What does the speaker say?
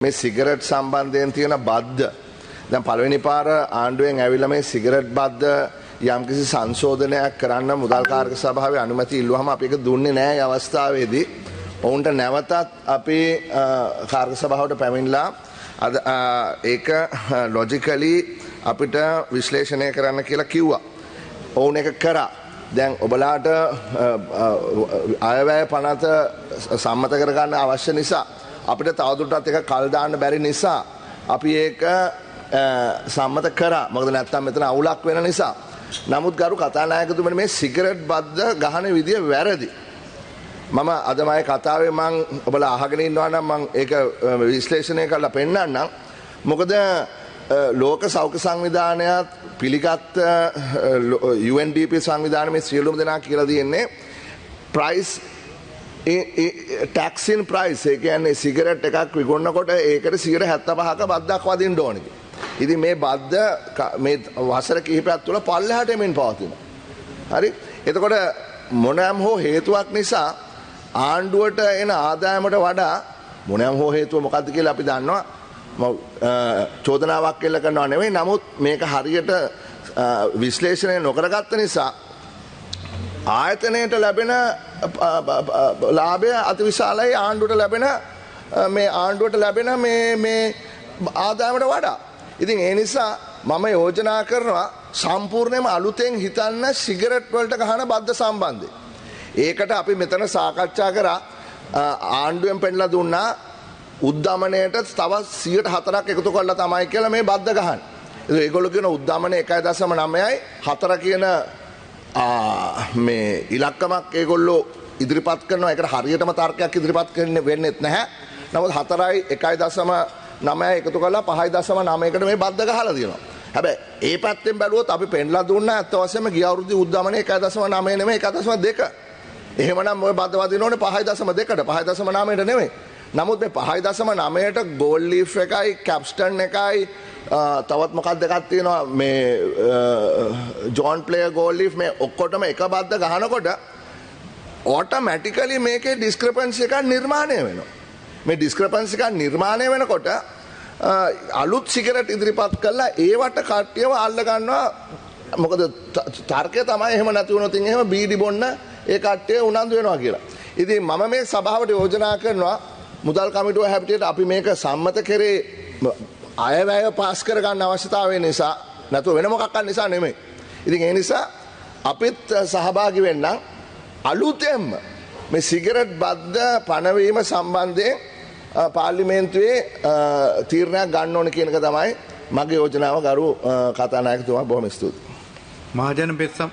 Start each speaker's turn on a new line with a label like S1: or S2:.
S1: මේ සිගරට් සම්බන්ධයෙන් තියෙන බද්ධ දැන් පළවෙනි පාර ආණ්ඩුවෙන් ඇවිල්ලා මේ සිගරට් බද්ධ යම්කිසි සංශෝධනයක් කරන්න මුදල් කාර්ක සභාවේ අනුමැතිය ඉල්ලුවාම අපි ඒක දුන්නේ නැහැ ඒ අවස්ථාවේදී. ඔවුන්ට නැවතත් අපි කාර්ක සභාවට පැමිණලා අද ඒක ලොජිකලි අපිට විශ්ලේෂණය කරන්න කියලා කිව්වා. ඔවුන් ඒක කරා. දැන් ඔබලාට අයවැය පනත සම්මත කරගන්න අවශ්‍ය නිසා අපිට තවදුරටත් එක කල් දාන්න බැරි නිසා අපි ඒක සම්මත කරා. මොකද නැත්තම් මෙතන අවුලක් වෙන නිසා. නමුත් ගරු කතානායකතුමනි මේ සිගරට් බද්ද ගහන විදිය වැරදි. මම අද මගේ කතාවේ මම ඔබලා අහගෙන ඉන්නවා නම් මම ඒක විශ්ලේෂණය කරලා පෙන්නන්නම්. මොකද ලෝක සෞඛ්‍ය සංවිධානයත් පිළිගත් UNDP සංවිධානයේ මේ සියලුම දෙනා කියලා තියෙන්නේ price tax in price. ඒ කියන්නේ සිගරට් එකක් විකුණනකොට ඒකට 75ක බද්දක් වදින්න ඕනේ. ඉතින් මේ බද්ද මේ වසර කිහිපයක් තුළ පල්ලෙහාට එමින් පවතිනවා. හරි? එතකොට මොනෑම හෝ හේතුවක් නිසා ආණ්ඩුවට එන ආදායමට වඩා මොනෑම හෝ හේතුව මොකක්ද කියලා අපි දන්නවා. චෝදනාවක් එල්ල කරනවා නෙවෙයි. නමුත් මේක හරියට විශ්ලේෂණය නොකරගත්ත නිසා ආයතනයට ලැබෙන ලාභය අතිවිශාලයි ආණ්ඩුවට ලැබෙන මේ ආදායමට වඩා. ඉතින් ඒ නිසා මම යෝජනා කරනවා සම්පූර්ණයෙන්ම අලුතෙන් හිතන්න සිගරට් වලට ගහන බද්ද සම්බන්ධයෙන්. ඒකට අපි මෙතන සාකච්ඡා කරා ආණ්ඩුවෙන් පෙන්නලා දුන්නා උද්දමනයට තව 104ක් එකතු කරලා තමයි කියලා මේ බද්ද ගහන්නේ. ඒක ඒගොල්ලෝ කියන උද්දමනය 1.9යි 4 කියන මේ ඉලක්කමක් ඒගොල්ලෝ ඉදිරිපත් කරනවා. ඒකට හරියටම තර්කයක් ඉදිරිපත් වෙන්නේ නැහැ. නමුත් 4යි 1.9 එකතු කරලා 5.9කට මේ බද්ද ගහලා තියෙනවා. හැබැයි ඒ පැත්තෙන් බැලුවොත් අපි පෙන්ලා දුන්නා ඇත්ත වශයෙන්ම ගිය අවුරුද්දේ උද්දමනය 1.9 නෙමෙයි 1.2. එහෙමනම් ඔය බද්ද වදින්න ඕනේ 5.2ට 5.9ට නෙමෙයි. නමුත් මේ 5.9ට ගෝල්ඩ් ලීෆ් එකයි කැප්ස්ටන් එකයි තවත් මොකක්ද එකක් තියෙනවා මේ ජෝන් ප්ලේයර් ගෝල්ඩ් ලීෆ් මේ ඔක්කොටම එක බද්ද ගහනකොට ඔටෝමැටිකලි මේකේ ඩිස්ක්‍රිපන්සි එකක් නිර්මාණය වෙනවා. මේ ඩිස්ක්‍රිපන්සි එකක් නිර්මාණය වෙනකොට අලුත් සිගරට් ඉදිරිපත් කළා ඒවට කට්ටියව අල්ල ගන්නවා. මොකද තර්කය තමයි එහෙම නැති වුණොත් එහෙම බීඩි බොන්න ඒ කට්ටිය උනන්දු වෙනවා කියලා. ඉතින් මම මේ සභාවට යෝජනා කරනවා මුදල් කමිටුව හැටියට අපි මේක සම්මත කරේ අයවැය පාස් කරගන්න අවශ්‍යතාවය නිසා නැතුව වෙන මොකක්ද නිසා නෙමෙයි. ඉතින් ඒ නිසා අපිත් සහභාගී වෙන්නම් අලුතෙන්ම මේ සිගරට් බද්ද පනවීම සම්බන්ධයෙන් පාර්ලිමේන්තුවේ තීරණයක් ගන්න ඕන කියන එක තමයි මගේ යෝජනාව. ගරු කතානායකතුමා බොහොම ස්තුතියි.
S2: මහජන පෙත්සම්